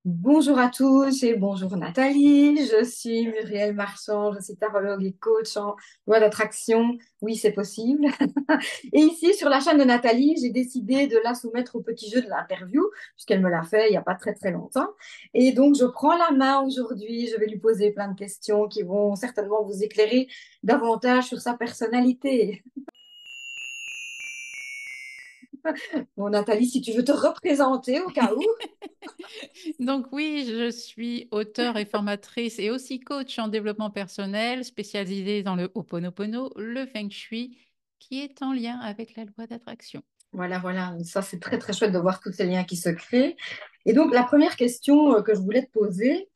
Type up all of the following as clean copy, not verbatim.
Bonjour à tous et bonjour Nathalie. Je suis Muriel Marchand, je suis tarologue et coach en loi d'attraction. Oui, c'est possible. Et ici, sur la chaîne de Nathalie, j'ai décidé de la soumettre au petit jeu de l'interview, puisqu'elle me l'a fait il n'y a pas très très longtemps. Et donc, je prends la main aujourd'hui. Je vais lui poser plein de questions qui vont certainement vous éclairer davantage sur sa personnalité. Bon, Nathalie, si tu veux te représenter au cas où. Donc oui, je suis auteure et formatrice et aussi coach en développement personnel, spécialisée dans le Ho'oponopono, le Feng Shui, qui est en lien avec la loi d'attraction. Voilà, voilà, ça c'est très très chouette de voir tous ces liens qui se créent. Et donc la première question que je voulais te poser,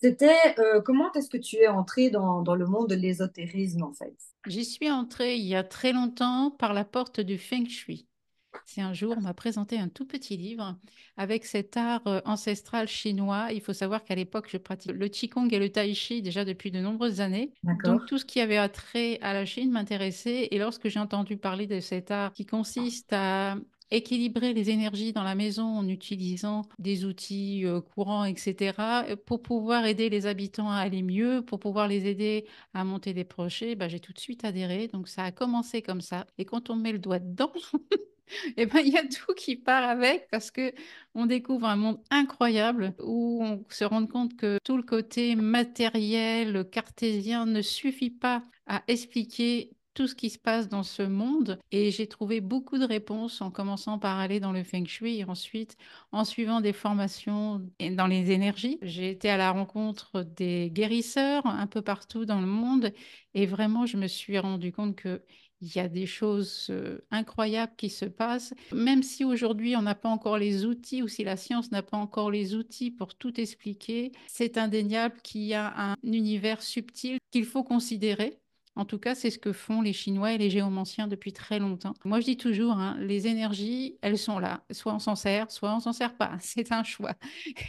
c'était comment est-ce que tu es entrée dans le monde de l'ésotérisme en fait? J'y suis entrée il y a très longtemps par la porte du Feng Shui. C'est un jour, on m'a présenté un tout petit livre avec cet art ancestral chinois. Il faut savoir qu'à l'époque, je pratique le Qigong et le Tai Chi déjà depuis de nombreuses années. Donc, D'accord. tout ce qui avait attrait à la Chine m'intéressait. Et lorsque j'ai entendu parler de cet art qui consiste à équilibrer les énergies dans la maison en utilisant des outils courants, etc., pour pouvoir aider les habitants à aller mieux, pour pouvoir les aider à monter des projets, bah, j'ai tout de suite adhéré. Donc, ça a commencé comme ça. Et quand on met le doigt dedans, eh ben, il y a tout qui part avec parce que on découvre un monde incroyable où on se rend compte que tout le côté matériel, cartésien ne suffit pas à expliquer tout ce qui se passe dans ce monde. Et j'ai trouvé beaucoup de réponses en commençant par aller dans le Feng Shui et ensuite en suivant des formations dans les énergies. J'ai été à la rencontre des guérisseurs un peu partout dans le monde et vraiment, je me suis rendu compte que il y a des choses incroyables qui se passent. Même si aujourd'hui on n'a pas encore les outils ou si la science n'a pas encore les outils pour tout expliquer, c'est indéniable qu'il y a un univers subtil qu'il faut considérer. En tout cas, c'est ce que font les Chinois et les géomanciens depuis très longtemps. Moi, je dis toujours, hein, les énergies, elles sont là. Soit on s'en sert, soit on s'en sert pas. C'est un choix.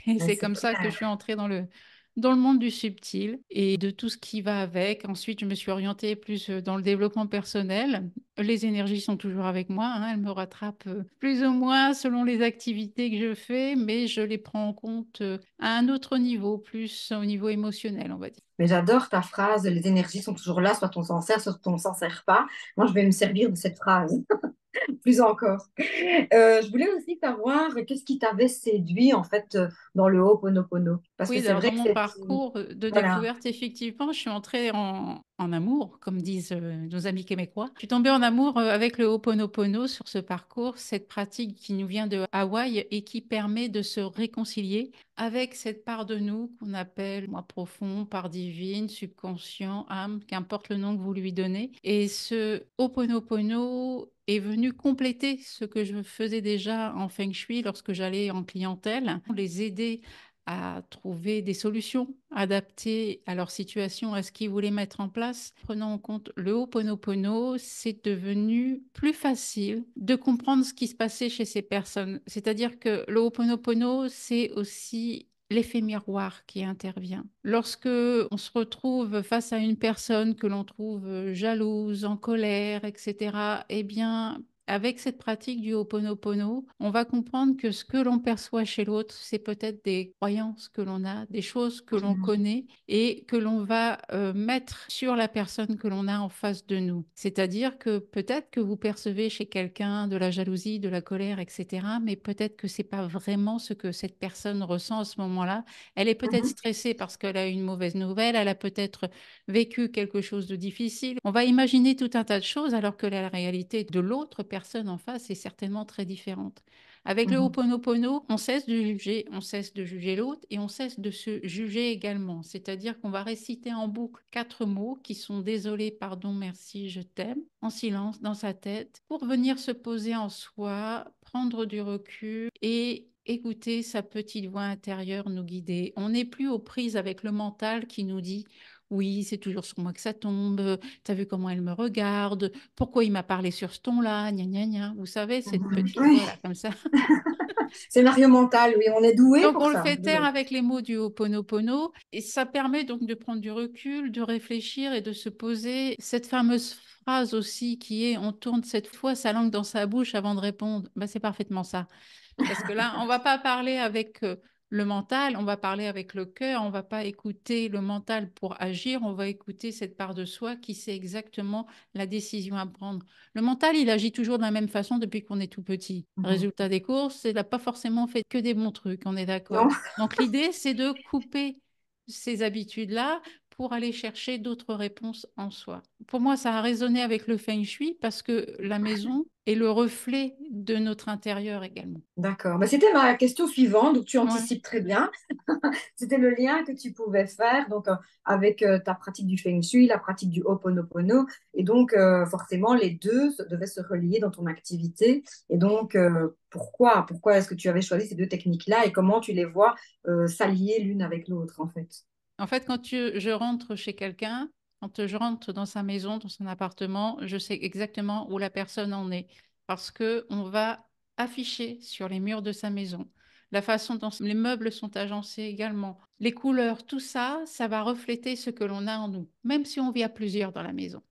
Et Ouais, c'est c'est comme ça que je clair. suis entrée dans le monde du subtil et de tout ce qui va avec. Ensuite, je me suis orientée plus dans le développement personnel. Les énergies sont toujours avec moi, hein, elles me rattrapent plus ou moins selon les activités que je fais, mais je les prends en compte à un autre niveau, plus au niveau émotionnel, on va dire. Mais j'adore ta phrase, les énergies sont toujours là, soit on s'en sert, soit on s'en sert pas. Moi, je vais me servir de cette phrase. Plus encore. Je voulais aussi savoir qu'est-ce qui t'avait séduit en fait dans le Ho'oponopono. Parce que Oui, c'est alors vrai dans que mon c'est... parcours de Voilà. découverte, effectivement, je suis entrée en amour, comme disent nos amis québécois. Je suis tombée en amour avec le Ho'oponopono sur ce parcours, cette pratique qui nous vient de Hawaï et qui permet de se réconcilier avec cette part de nous qu'on appelle moi profond, part divine, subconscient, âme, qu'importe le nom que vous lui donnez. Et ce Ho'oponopono est venu compléter ce que je faisais déjà en Feng Shui lorsque j'allais en clientèle, les aider à trouver des solutions adaptées à leur situation, à ce qu'ils voulaient mettre en place. Prenant en compte le Ho'oponopono, c'est devenu plus facile de comprendre ce qui se passait chez ces personnes. C'est-à-dire que le Ho'oponopono, c'est aussi l'effet miroir qui intervient. Lorsque on se retrouve face à une personne que l'on trouve jalouse, en colère, etc., eh bien, avec cette pratique du Ho'oponopono, on va comprendre que ce que l'on perçoit chez l'autre, c'est peut-être des croyances que l'on a, des choses que l'on Mhm. connaît et que l'on va mettre sur la personne que l'on a en face de nous. C'est-à-dire que peut-être que vous percevez chez quelqu'un de la jalousie, de la colère, etc., mais peut-être que c'est pas vraiment ce que cette personne ressent à ce moment-là. Elle est peut-être Mhm. stressée parce qu'elle a une mauvaise nouvelle, elle a peut-être vécu quelque chose de difficile. On va imaginer tout un tas de choses alors que la réalité de l'autre personne en face est certainement très différente. Avec le Mhm. Ho'oponopono, on cesse de juger l'autre et on cesse de se juger également. C'est-à-dire qu'on va réciter en boucle quatre mots qui sont désolé, pardon, merci, je t'aime, en silence dans sa tête, pour venir se poser en soi, prendre du recul et écouter sa petite voix intérieure nous guider. On n'est plus aux prises avec le mental qui nous dit oui, c'est toujours sur moi que ça tombe. T'as vu comment elle me regarde? Pourquoi il m'a parlé sur ce ton-là? Gna gna gna. Vous savez, cette Mhm. petite Oui, voix-là, comme ça. scénario mental, oui, on est doué Donc, pour on le ça. fait taire Doué. avec les mots du Ho'oponopono. Et ça permet donc de prendre du recul, de réfléchir et de se poser cette fameuse phrase aussi qui est on tourne cette fois sa langue dans sa bouche avant de répondre. Ben, c'est parfaitement ça. Parce que là, on va pas parler avec Le mental, on va parler avec le cœur, on va pas écouter le mental pour agir, on va écouter cette part de soi qui sait exactement la décision à prendre. Le mental, il agit toujours de la même façon depuis qu'on est tout petit. Mhm. Résultat des courses, il n'a pas forcément fait que des bons trucs, on est d'accord. Non? Donc l'idée, c'est de couper ces habitudes-là pour aller chercher d'autres réponses en soi. Pour moi, ça a résonné avec le feng shui parce que la maison est le reflet de notre intérieur également. D'accord. Bah, c'était ma question suivante, donc tu Ouais. anticipes très bien. C'était le lien que tu pouvais faire donc, avec ta pratique du Feng Shui, la pratique du Ho'oponopono. Et donc, forcément, les deux devaient se relier dans ton activité. Et donc, pourquoi est-ce que tu avais choisi ces deux techniques-là et comment tu les vois s'allier l'une avec l'autre, en fait? En fait, je rentre chez quelqu'un, quand je rentre dans sa maison, dans son appartement, je sais exactement où la personne en est parce que on va afficher sur les murs de sa maison la façon dont les meubles sont agencés également, les couleurs, tout ça, ça va refléter ce que l'on a en nous, même si on vit à plusieurs dans la maison.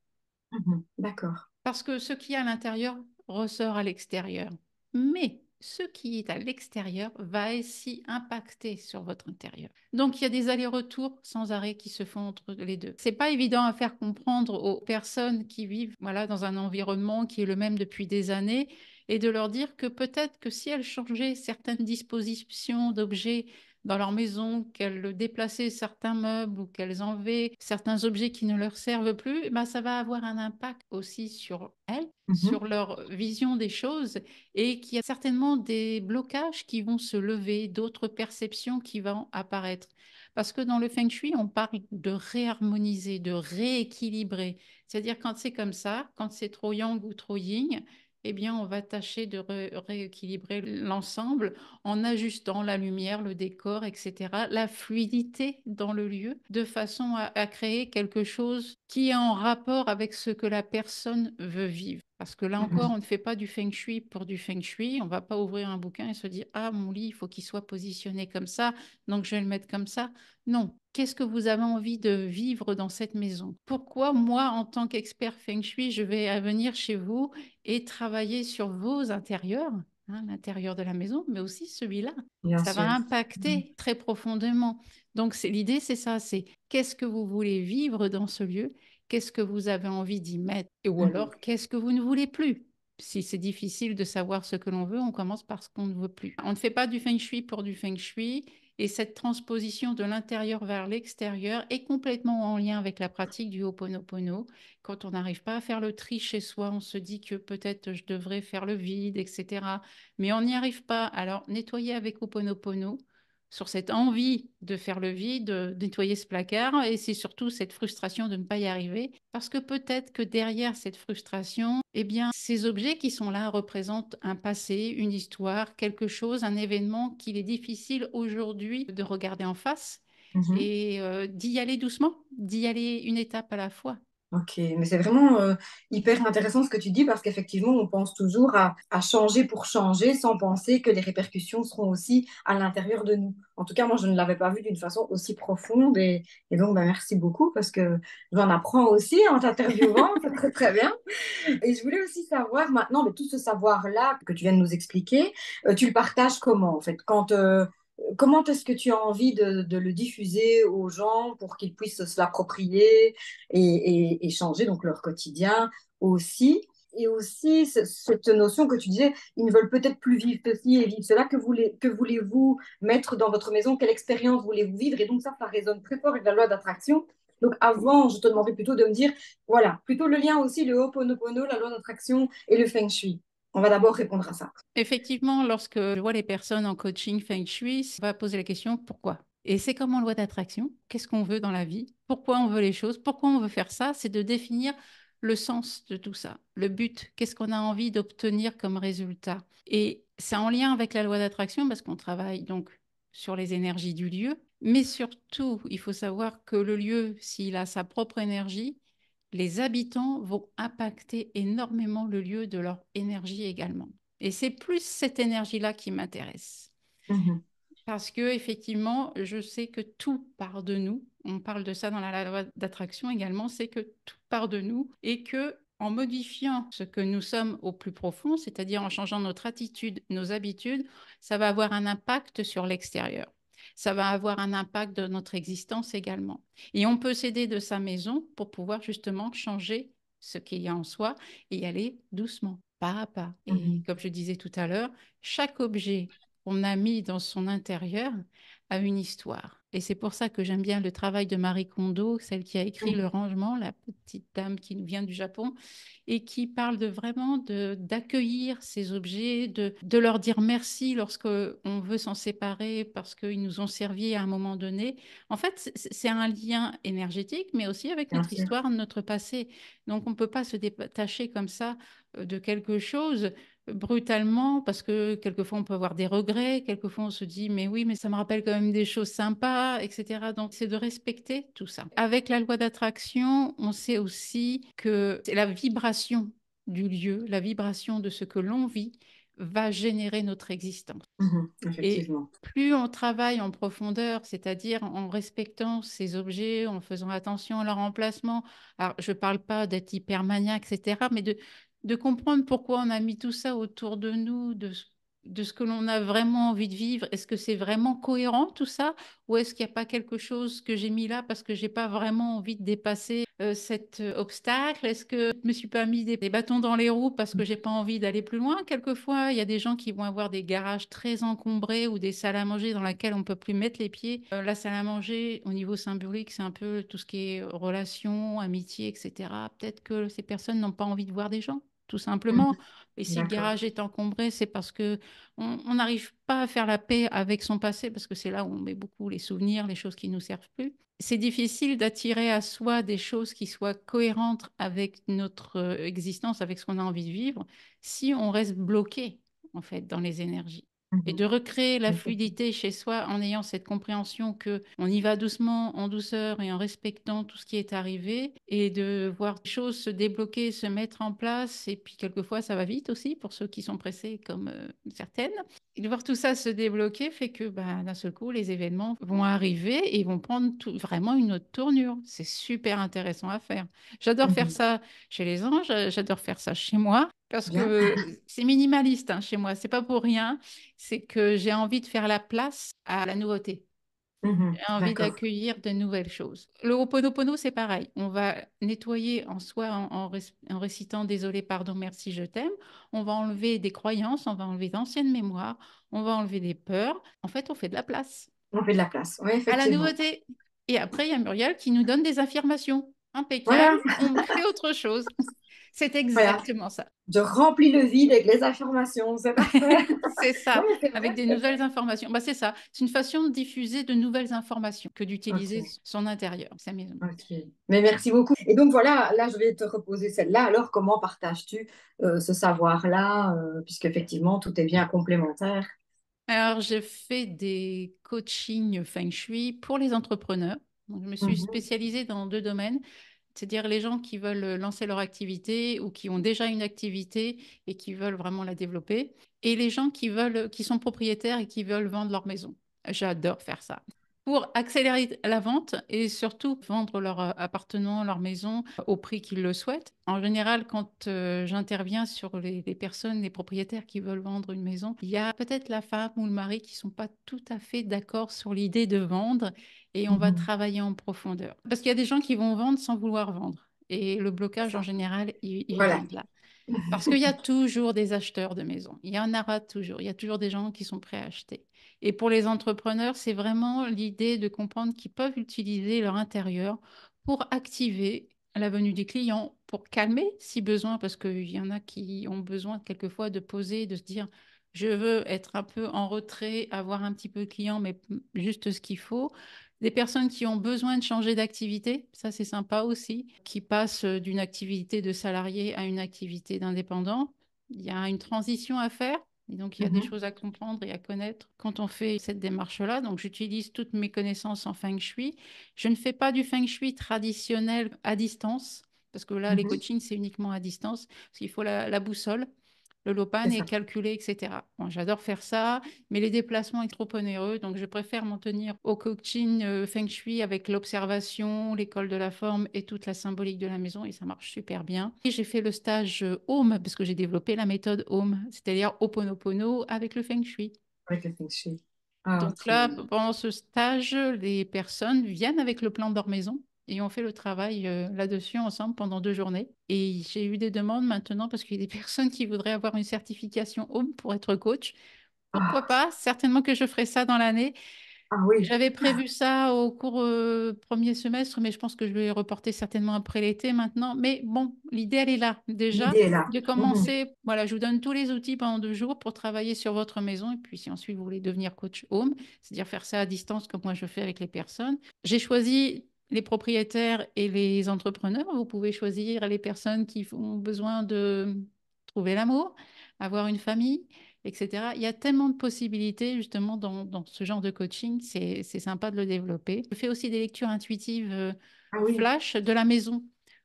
Mhm. D'accord. Parce que ce qui est à l'intérieur ressort à l'extérieur. Mais ce qui est à l'extérieur va aussi impacter sur votre intérieur. Donc il y a des allers-retours sans arrêt qui se font entre les deux. C'est pas évident à faire comprendre aux personnes qui vivent voilà dans un environnement qui est le même depuis des années et de leur dire que peut-être que si elles changeaient certaines dispositions d'objets dans leur maison, qu'elles déplaçaient certains meubles ou qu'elles enlevaient certains objets qui ne leur servent plus, eh ben, ça va avoir un impact aussi sur elles, Mhm. sur leur vision des choses et qu'il y a certainement des blocages qui vont se lever, d'autres perceptions qui vont apparaître. Parce que dans le Feng Shui, on parle de réharmoniser, de rééquilibrer. C'est-à-dire quand c'est comme ça, quand c'est trop yang ou trop yin, eh bien, on va tâcher de rééquilibrer l'ensemble en ajustant la lumière, le décor, etc., la fluidité dans le lieu, de façon à créer quelque chose qui est en rapport avec ce que la personne veut vivre. Parce que là encore, Mhm. on ne fait pas du feng shui pour du feng shui. On ne va pas ouvrir un bouquin et se dire, ah, mon lit, il faut qu'il soit positionné comme ça, donc je vais le mettre comme ça. Non. Qu'est-ce que vous avez envie de vivre dans cette maison? Pourquoi moi, en tant qu'expert feng shui, je vais venir chez vous et travailler sur vos intérieurs, hein, l'intérieur de la maison, mais aussi celui-là. Bien Ça va sûr. Mhm. impacter très profondément. Donc, l'idée, c'est ça, c'est qu'est-ce que vous voulez vivre dans ce lieu? Qu'est-ce que vous avez envie d'y mettre? Ou Mhm. alors, qu'est-ce que vous ne voulez plus? Si c'est difficile de savoir ce que l'on veut, on commence par ce qu'on ne veut plus. On ne fait pas du feng shui pour du feng shui. Et cette transposition de l'intérieur vers l'extérieur est complètement en lien avec la pratique du Ho'oponopono. Quand on n'arrive pas à faire le tri chez soi, on se dit que peut-être je devrais faire le vide, etc. Mais on n'y arrive pas. Alors, nettoyer avec Ho'oponopono, sur cette envie de faire le vide, de nettoyer ce placard, et c'est surtout cette frustration de ne pas y arriver, parce que peut-être que derrière cette frustration, eh bien, ces objets qui sont là représentent un passé, une histoire, quelque chose, un événement qu'il est difficile aujourd'hui de regarder en face Mhm. et d'y aller doucement, d'y aller une étape à la fois. Ok, mais c'est vraiment hyper intéressant ce que tu dis parce qu'effectivement, on pense toujours à changer pour changer sans penser que les répercussions seront aussi à l'intérieur de nous. En tout cas, moi, je ne l'avais pas vu d'une façon aussi profonde et donc, bah, merci beaucoup parce que j'en apprends aussi en t'interviewant, c'est très très bien. Et je voulais aussi savoir maintenant, mais tout ce savoir-là que tu viens de nous expliquer, tu le partages comment en fait? Comment est-ce que tu as envie de le diffuser aux gens pour qu'ils puissent se l'approprier et changer donc leur quotidien aussi? Et aussi cette notion que tu disais, ils ne veulent peut-être plus vivre ceci et vivre cela. Que voulez-vous mettre dans votre maison? Quelle expérience voulez-vous vivre? Et donc ça résonne très fort avec la loi d'attraction. Donc avant, je te demanderais plutôt de me dire, voilà, plutôt le lien aussi, le Ho'oponopono, la loi d'attraction et le Feng Shui. On va d'abord répondre à ça. Effectivement, lorsque je vois les personnes en coaching Feng Shui, on va poser la question pourquoi? Et c'est comme en loi d'attraction, qu'est-ce qu'on veut dans la vie? Pourquoi on veut les choses? Pourquoi on veut faire ça? C'est de définir le sens de tout ça, le but, qu'est-ce qu'on a envie d'obtenir comme résultat. Et c'est en lien avec la loi d'attraction parce qu'on travaille donc sur les énergies du lieu, mais surtout, il faut savoir que le lieu, s'il a sa propre énergie, les habitants vont impacter énormément le lieu de leur énergie également. Et c'est plus cette énergie-là qui m'intéresse. Mhm. Parce que effectivement, je sais que tout part de nous. On parle de ça dans la loi d'attraction également, c'est que tout part de nous et que en modifiant ce que nous sommes au plus profond, c'est-à-dire en changeant notre attitude, nos habitudes, ça va avoir un impact sur l'extérieur. ça va avoir un impact dans notre existence également. Et on peut s'aider de sa maison pour pouvoir justement changer ce qu'il y a en soi et y aller doucement, pas à pas. Et Mhm. comme je disais tout à l'heure, chaque objet qu'on a mis dans son intérieur a une histoire. Et c'est pour ça que j'aime bien le travail de Marie Kondo, celle qui a écrit Le Mhm. Rangement, la petite dame qui nous vient du Japon et qui parle de vraiment d'accueillir ces objets, de leur dire merci lorsque on veut s'en séparer parce qu'ils nous ont servi à un moment donné. En fait, c'est un lien énergétique, mais aussi avec Bien notre sûr. histoire, notre passé. Donc, on ne peut pas se détacher comme ça de quelque chose brutalement parce que quelquefois on peut avoir des regrets, quelquefois on se dit mais oui mais ça me rappelle quand même des choses sympas, etc. Donc c'est de respecter tout ça. Avec la loi d'attraction, on sait aussi que c'est la vibration du lieu, la vibration de ce que l'on vit va générer notre existence. Mhm. Et Effectivement. plus on travaille en profondeur, c'est-à-dire en respectant ces objets, en faisant attention à leur emplacement, alors je ne parle pas d'être hypermaniaque, etc., mais de comprendre pourquoi on a mis tout ça autour de nous, de ce que l'on a vraiment envie de vivre. Est-ce que c'est vraiment cohérent tout ça? Ou est-ce qu'il n'y a pas quelque chose que j'ai mis là parce que je n'ai pas vraiment envie de dépasser cet obstacle? Est-ce que je ne me suis pas mis des bâtons dans les roues parce que j'ai pas envie d'aller plus loin? Quelquefois, il y a des gens qui vont avoir des garages très encombrés ou des salles à manger dans lesquelles on peut plus mettre les pieds. La salle à manger, au niveau symbolique, c'est un peu tout ce qui est relations, amitié, etc. Peut-être que ces personnes n'ont pas envie de voir des gens, tout simplement. Mhm. Et si le D'accord. garage est encombré, c'est parce que on n'arrive pas à faire la paix avec son passé, parce que c'est là où on met beaucoup les souvenirs, les choses qui nous servent plus. C'est difficile d'attirer à soi des choses qui soient cohérentes avec notre existence, avec ce qu'on a envie de vivre, si on reste bloqué, en fait, dans les énergies. Et Mhm. de recréer la Effectivement. fluidité chez soi en ayant cette compréhension que on y va doucement, en douceur et en respectant tout ce qui est arrivé et de voir les choses se débloquer, se mettre en place. Et puis quelquefois, ça va vite aussi pour ceux qui sont pressés comme certaines. Et de voir tout ça se débloquer fait que bah, d'un seul coup, les événements vont arriver et vont prendre vraiment une autre tournure. C'est super intéressant à faire. J'adore faire Mhm. ça chez les anges, j'adore faire ça chez moi parce Bien. que c'est minimaliste hein, chez moi. C'est pas pour rien, c'est que j'ai envie de faire la place à la nouveauté. Mhm. J'ai envie D'accord. d'accueillir de nouvelles choses. Le Ho'oponopono, c'est pareil. On va nettoyer en soi en récitant désolé, pardon, merci, je t'aime. On va enlever des croyances, on va enlever d'anciennes mémoires, on va enlever des peurs. En fait, on fait de la place On fait de la place. Oui, à la effectivement. nouveauté. Et après, il y a Muriel qui nous donne des affirmations. Impeccable, Voilà. on fait autre chose. C'est Voilà. exactement ça. Je remplis le vide avec les affirmations. C'est parfait. C'est Non, ça, mais c'est avec vrai. des nouvelles informations. Bah, c'est ça, c'est une façon de diffuser de nouvelles informations que d'utiliser Ok. son intérieur, sa maison. Ok. Mais merci beaucoup. Et donc voilà, là, je vais te reposer celle-là. Alors, comment partages-tu ce savoir-là, puisqu'effectivement, tout est bien complémentaire. Alors, j'ai fait des coachings Feng Shui pour les entrepreneurs. Donc, je me suis Mhm. spécialisée dans deux domaines, c'est-à-dire les gens qui veulent lancer leur activité ou qui ont déjà une activité et qui veulent vraiment la développer, et les gens qui veulent, qui sont propriétaires et qui veulent vendre leur maison. J'adore faire ça. Pour accélérer la vente et surtout vendre leur appartement, leur maison au prix qu'ils le souhaitent. En général, quand j'interviens sur les personnes, les propriétaires qui veulent vendre une maison, il y a peut-être la femme ou le mari qui sont pas tout à fait d'accord sur l'idée de vendre et on va Mhm. travailler en profondeur. Parce qu'il y a des gens qui vont vendre sans vouloir vendre. Et le C'est blocage, en ça. général, il Voilà. vient de là. Parce qu'il y a toujours des acheteurs de maisons. Il y en aura toujours. Il y a toujours des gens qui sont prêts à acheter. Et pour les entrepreneurs, c'est vraiment l'idée de comprendre qu'ils peuvent utiliser leur intérieur pour activer la venue des clients, pour calmer si besoin, parce qu'il y en a qui ont besoin quelquefois de poser, de se dire, je veux être un peu en retrait, avoir un petit peu de clients, mais juste ce qu'il faut. Des personnes qui ont besoin de changer d'activité, ça c'est sympa aussi, qui passent d'une activité de salarié à une activité d'indépendant. Il y a une transition à faire. Et donc, il y a des Mhm. choses à comprendre et à connaître quand on fait cette démarche-là. Donc, j'utilise toutes mes connaissances en Feng Shui. Je ne fais pas du Feng Shui traditionnel à distance, parce que là, les Mhm. coachings, c'est uniquement à distance, parce qu'il faut la boussole. Le Lopan C'est est ça. calculé, etc. Bon, j'adore faire ça, mais les déplacements sont trop onéreux, donc je préfère m'en tenir au coaching Feng Shui avec l'observation, l'école de la forme et toute la symbolique de la maison, et ça marche super bien. Et j'ai fait le stage Home, parce que j'ai développé la méthode Home, c'est-à-dire Ho'oponopono avec le Feng Shui. Avec le feng shui. Ah, Donc très là, bien. pendant ce stage, les personnes viennent avec le plan de leur maison et on fait le travail là-dessus ensemble pendant 2 journées. Et j'ai eu des demandes maintenant parce qu'il y a des personnes qui voudraient avoir une certification Home pour être coach. Pourquoi Ah, pas? Certainement que je ferai ça dans l'année. ah oui, J'avais prévu ça au cours premier semestre, mais je pense que je vais reporter certainement après l'été maintenant. Mais bon, l'idée, elle est là déjà. l'idée est là. De Mhm. commencer, voilà, je vous donne tous les outils pendant 2 jours pour travailler sur votre maison. Et puis, si ensuite vous voulez devenir coach home, c'est-à-dire faire ça à distance comme moi je fais avec les personnes. J'ai choisi les propriétaires et les entrepreneurs. Vous pouvez choisir les personnes qui ont besoin de trouver l'amour, avoir une famille, etc. Il y a tellement de possibilités justement dans ce genre de coaching, c'est sympa de le développer. Je fais aussi des lectures intuitives Ah oui. flash de la maison,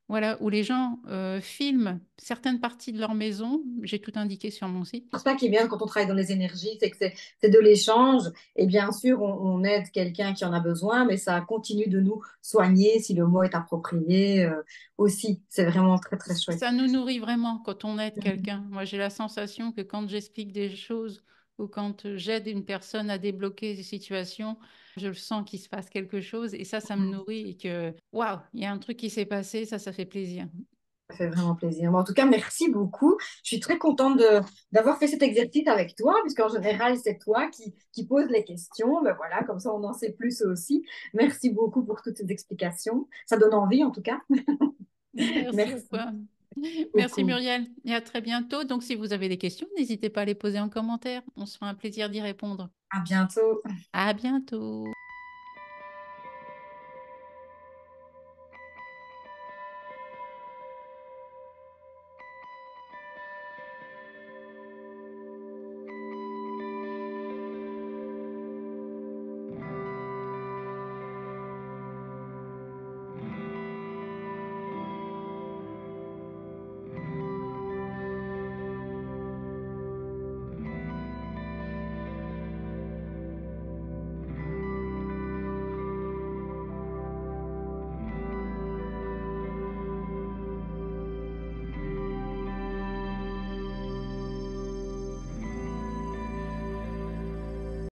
voilà, où les gens filment certaines parties de leur maison. J'ai tout indiqué sur mon site. C'est ça qui est bien quand on travaille dans les énergies, c'est que c'est de l'échange. Et bien sûr, on aide quelqu'un qui en a besoin, mais ça continue de nous soigner si le mot est approprié aussi. C'est vraiment très, très chouette. Ça nous nourrit vraiment quand on aide Mhm. quelqu'un. Moi, j'ai la sensation que quand j'explique des choses ou quand j'aide une personne à débloquer des situations, je le sens qu'il se passe quelque chose et ça me nourrit et que, waouh, il y a un truc qui s'est passé, ça fait plaisir. Ça fait vraiment plaisir. Bon, en tout cas, merci beaucoup. Je suis très contente d'avoir fait cet exercice avec toi, puisqu'en général, c'est toi qui poses les questions. Ben voilà, comme ça, on en sait plus aussi. Merci beaucoup pour toutes ces explications. Ça donne envie, en tout cas. Merci à Merci toi. Merci beaucoup. Muriel et à très bientôt. Donc, si vous avez des questions, n'hésitez pas à les poser en commentaire. On se fera un plaisir d'y répondre. À bientôt. À bientôt.